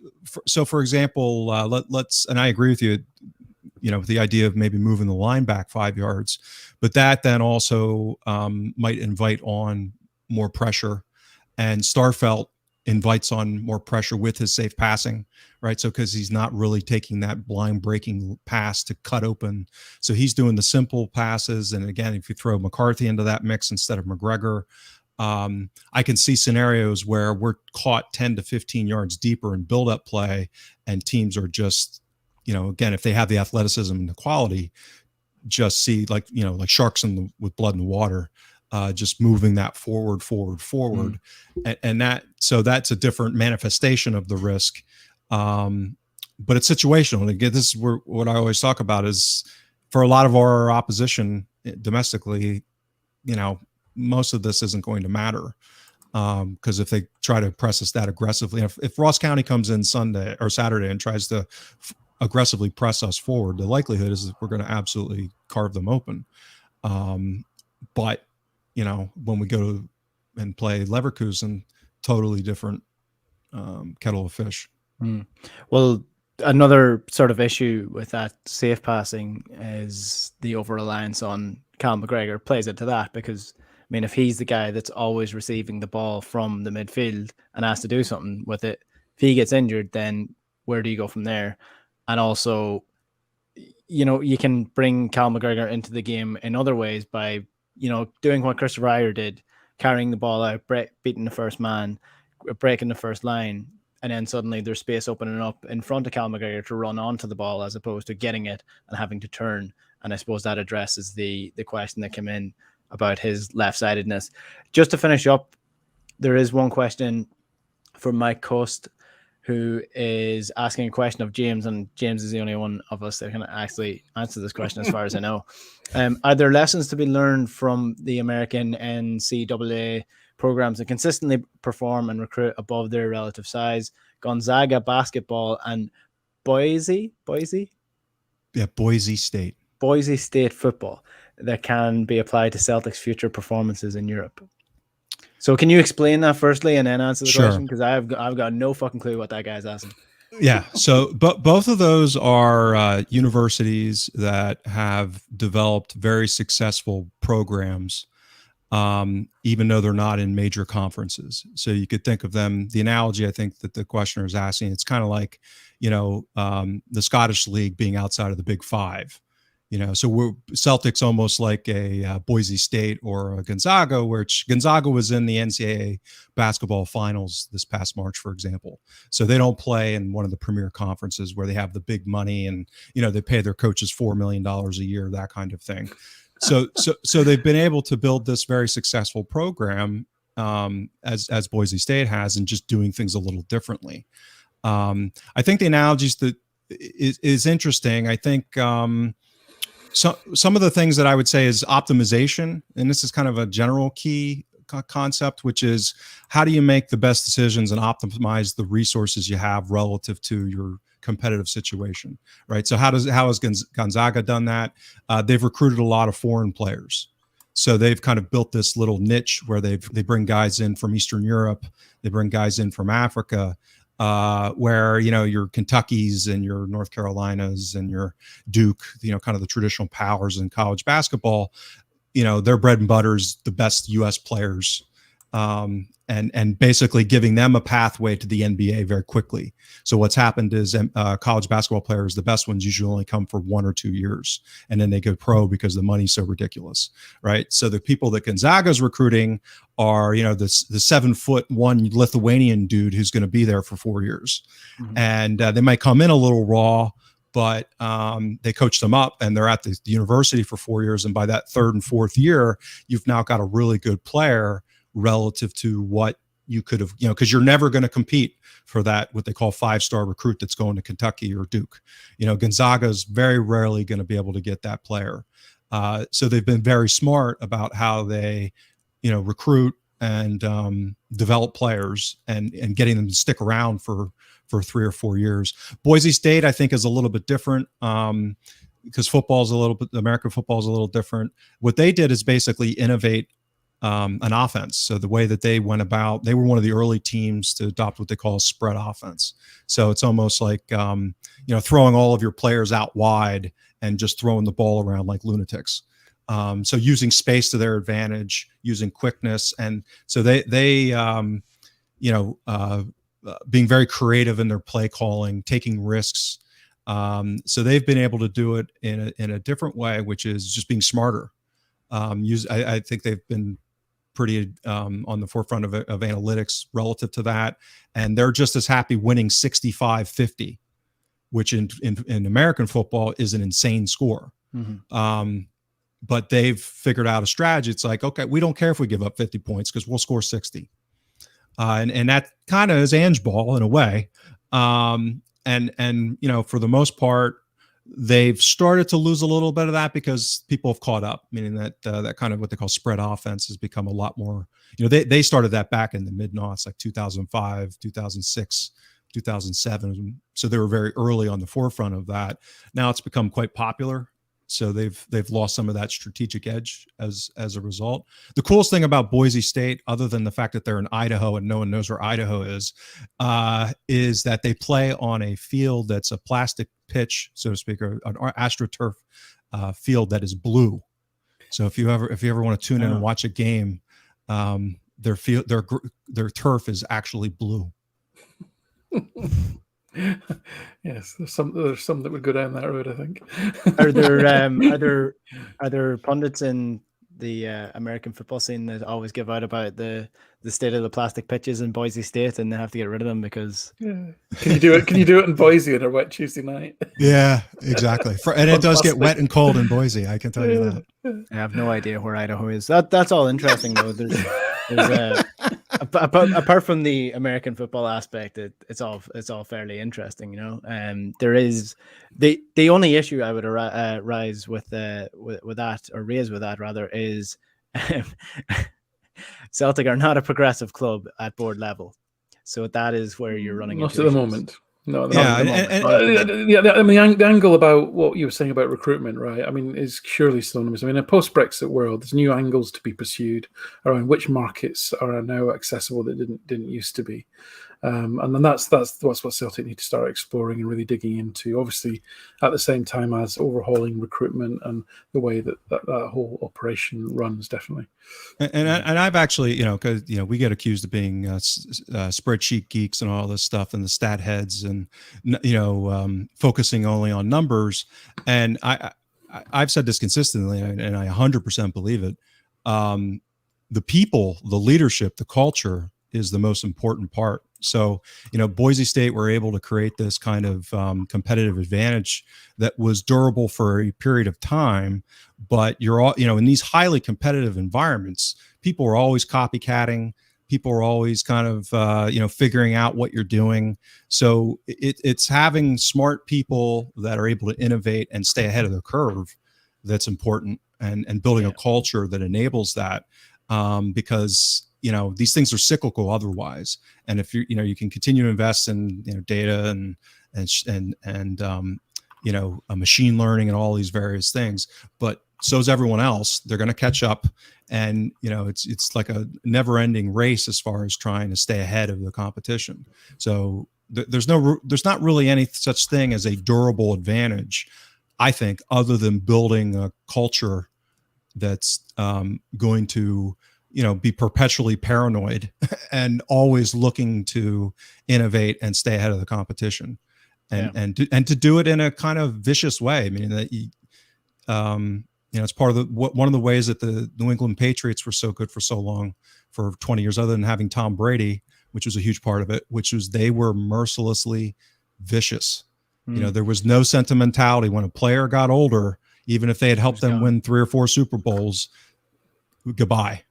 for example, let's, and I agree with you. The idea of maybe moving the line back 5 yards, but that then also might invite on more pressure, and Starfelt invites on more pressure with his safe passing, right? So because he's not really taking that blind breaking pass to cut open. So he's doing the simple passes. And again, if you throw McCarthy into that mix instead of McGregor, I can see scenarios where we're caught 10 to 15 yards deeper in build-up play, and teams are just, again, if they have the athleticism and the quality, just see like sharks with blood in the water. Just moving that forward. And that's a different manifestation of the risk. But it's situational. And again, this is what I always talk about is for a lot of our opposition domestically, most of this isn't going to matter. Because if they try to press us that aggressively, if Ross County comes in Sunday or Saturday and tries to aggressively press us forward, the likelihood is that we're going to absolutely carve them open. But when we go and play Leverkusen, totally different kettle of fish. Well, another sort of issue with that safe passing is the over-reliance on Cal McGregor plays into that, because, if he's the guy that's always receiving the ball from the midfield and has to do something with it, if he gets injured, then where do you go from there? And also, you can bring Cal McGregor into the game in other ways by doing what Christopher Ayer did, carrying the ball out, beating the first man, breaking the first line, and then suddenly there's space opening up in front of Cal McGregor to run onto the ball as opposed to getting it and having to turn. And I suppose that addresses the question that came in about his left-sidedness. Just to finish up, there is one question from Mike Coast, who is asking a question of James, and James is the only one of us that can actually answer this question as far as I know. Are there lessons to be learned from the American NCAA programs that consistently perform and recruit above their relative size? Gonzaga basketball and Boise State football that can be applied to Celtic's future performances in Europe. So can you explain that firstly and then answer the question? Because I've got no fucking clue what that guy's asking. Yeah. So both of those are universities that have developed very successful programs, even though they're not in major conferences. So you could think of them, the analogy I think that the questioner is asking, it's kind of like, the Scottish League being outside of the Big Five. So Celtic's almost like a Boise State or a Gonzaga, which Gonzaga was in the NCAA basketball finals this past March, for example. So they don't play in one of the premier conferences where they have the big money and, they pay their coaches $4 million a year, that kind of thing. So they've been able to build this very successful program as Boise State has, and just doing things a little differently. I think the analogies that is interesting. I think, so some of the things that I would say is optimization, and this is kind of a general key concept, which is how do you make the best decisions and optimize the resources you have relative to your competitive situation, right? So how has Gonzaga done that? They've recruited a lot of foreign players. So they've kind of built this little niche where they bring guys in from Eastern Europe, they bring guys in from Africa, where, your Kentuckys and your North Carolinas and your Duke, kind of the traditional powers in college basketball, their bread and butter is the best U.S. players, and basically giving them a pathway to the NBA very quickly. So what's happened is college basketball players, the best ones, usually only come for 1 or 2 years, and then they go pro because the money's so ridiculous, right? So the people that Gonzaga's recruiting are, the 7'1" Lithuanian dude who's going to be there for 4 years, and they might come in a little raw, but they coach them up, and they're at the university for 4 years, and by that third and fourth year, you've now got a really good player relative to what you could have, because you're never going to compete for that, what they call 5-star recruit that's going to Kentucky or Duke. Gonzaga is very rarely going to be able to get that player. So they've been very smart about how they, recruit, and develop players and getting them to stick around for 3 or 4 years. Boise State, I think, is a little bit different because American football is a little different. What they did is basically innovate an offense. So the way that they went about, they were one of the early teams to adopt what they call a spread offense. So it's almost like, throwing all of your players out wide and just throwing the ball around like lunatics. So using space to their advantage, using quickness. And so they being very creative in their play calling, taking risks. So they've been able to do it in a different way, which is just being smarter. I think they've been pretty on the forefront of analytics relative to that. And they're just as happy winning 65-50, which in American football is an insane score. Mm-hmm. But they've figured out a strategy. It's like, okay, we don't care if we give up 50 points because we'll score 60. And that kind of is Ange ball in a way. And for the most part, they've started to lose a little bit of that because people have caught up, meaning that that kind of what they call spread offense has become a lot more, they started that back in the mid-noughts, like 2005, 2006, 2007. So they were very early on the forefront of that. Now it's become quite popular. So they've lost some of that strategic edge as a result. The coolest thing about Boise State, other than the fact that they're in Idaho and no one knows where Idaho is that they play on a field that's a plastic pitch, so to speak, or an AstroTurf field that is blue. So if you ever want to tune in and watch a game, their turf is actually blue. Yes, there's some that would go down that road, I think. Are there pundits in the American football scene that always give out about the state of the plastic pitches in Boise State and they have to get rid of them because Can you do it in Boise on a wet Tuesday night? Yeah, exactly. And it does get wet and cold in Boise, I can tell you that. I have no idea where Idaho is. That's all interesting though. There's apart from the American football aspect, it's all fairly interesting, there is the only issue I would raise with that is Celtic are not a progressive club at board level, so that is where you're running not into at the issues. moment. No, the the angle about what you were saying about recruitment, right? I mean, is surely synonymous. I mean, in a post-Brexit world, there's new angles to be pursued around which markets are now accessible that didn't used to be, and then that's what Celtic need to start exploring and really digging into. Obviously, at the same time as overhauling recruitment and the way that whole operation runs, definitely. And I've actually, because we get accused of being spreadsheet geeks and all this stuff, and the stat heads, and focusing only on numbers. And I've said this consistently, and I 100% believe it. The people, the leadership, the culture is the most important part. So, Boise State were able to create this kind of competitive advantage that was durable for a period of time. But you're all, in these highly competitive environments, people are always copycatting. People are always kind of, figuring out what you're doing. So it's having smart people that are able to innovate and stay ahead of the curve that's important, and building a culture that enables that, because these things are cyclical otherwise. And if you can continue to invest in data and machine learning and all these various things, but so is everyone else. They're going to catch up, and it's like a never-ending race as far as trying to stay ahead of the competition. So there's not really any such thing as a durable advantage, I think, other than building a culture that's going to be perpetually paranoid and always looking to innovate and stay ahead of the competition, and to do it in a kind of vicious way. I mean, that it's part of one of the ways that the New England Patriots were so good for so long, for 20 years, other than having Tom Brady, which was a huge part of it, which was they were mercilessly vicious. There was no sentimentality. When a player got older, even if they had helped them win 3 or 4 Super Bowls, goodbye.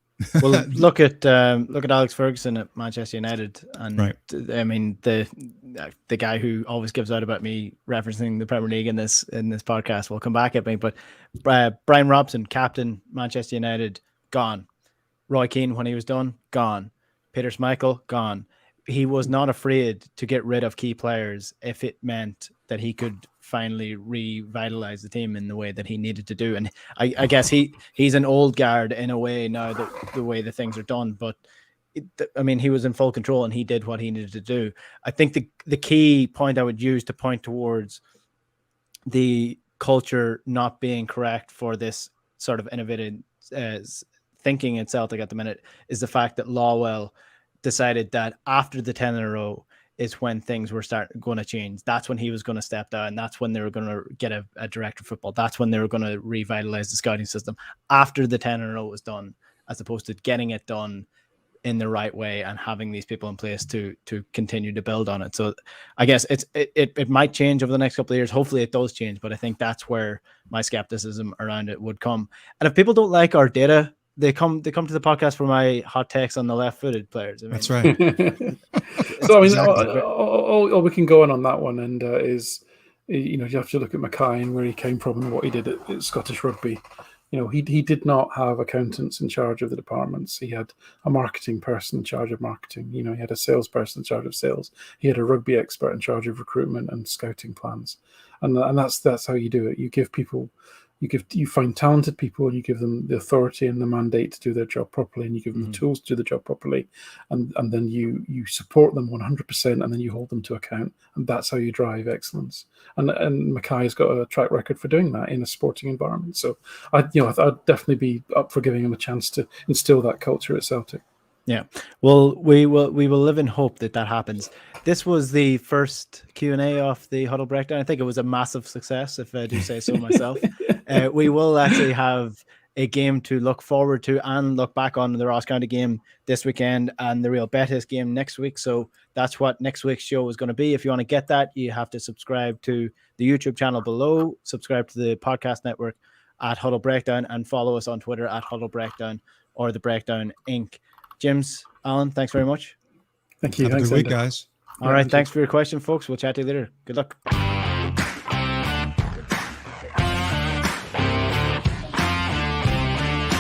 Well, look at Alex Ferguson at Manchester United, and right. I mean the guy who always gives out about me referencing the Premier League in this podcast will come back at me. But Brian Robson, captain Manchester United, gone. Roy Keane, when he was done, gone. Peter Schmeichel, gone. He was not afraid to get rid of key players if it meant that he could finally revitalize the team in the way that he needed to do. And I guess he's an old guard in a way now, that the way that things are done. But he was in full control and he did what he needed to do. I think the key point I would use to point towards the culture not being correct for this sort of innovative thinking in Celtic at the minute is the fact that Lawwell decided that after the 10 in a row is when things were going to change. That's when he was going to step down. That's when they were going to get a director of football. That's when they were going to revitalize the scouting system after the 10 in a row was done, as opposed to getting it done in the right way and having these people in place to continue to build on it. So I guess it might change over the next couple of years. Hopefully it does change, but I think that's where my skepticism around it would come. And if people don't like our data, they come to the podcast for my hot takes on the left-footed players. That's right. So all we can go on that one, and is, you have to look at Mackay and where he came from and what he did at Scottish Rugby. He did not have accountants in charge of the departments. He had a marketing person in charge of marketing. He had a salesperson in charge of sales. He had a rugby expert in charge of recruitment and scouting plans. And that's how you do it. You give people. You find talented people and you give them the authority and the mandate to do their job properly, and you give them the tools to do the job properly, and then you support them 100%, and then you hold them to account, and that's how you drive excellence. And Mackay's got a track record for doing that in a sporting environment. So I'd definitely be up for giving him a chance to instill that culture at Celtic. Yeah, well, we will live in hope that happens. This was the first Q&A off the Huddle Breakdown. I think it was a massive success, if I do say so myself. We will actually have a game to look forward to and look back on, the Ross County game this weekend and the Real Betis game next week. So that's what next week's show is going to be. If you want to get that, you have to subscribe to the YouTube channel below, subscribe to the podcast network at Huddle Breakdown, and follow us on Twitter at Huddle Breakdown or The Breakdown Inc. James, Alan, thanks very much. Thank you. Have a good week, guys. All right. Thanks for your question, folks. We'll chat to you later. Good luck.